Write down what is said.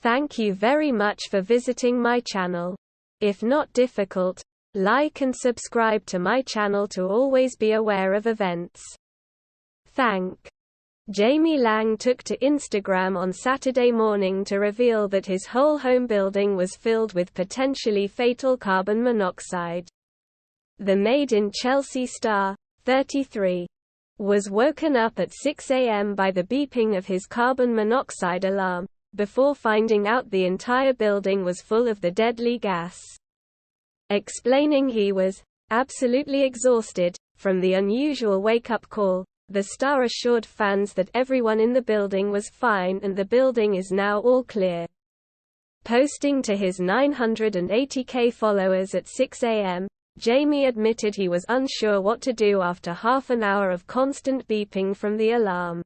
Thank you very much for visiting my channel. If not difficult, like and subscribe to my channel to always be aware of events. Thank. Jamie Laing took to Instagram on Saturday morning to reveal that his whole home building was filled with potentially fatal carbon monoxide. The Made in Chelsea star, 33, was woken up at 6 a.m. by the beeping of his carbon monoxide alarm, before finding out the entire building was full of the deadly gas. Explaining he was absolutely exhausted from the unusual wake-up call, the star assured fans that everyone in the building was fine and the building is now all clear. Posting to his 980k followers at 6 a.m., Jamie admitted he was unsure what to do after half an hour of constant beeping from the alarm.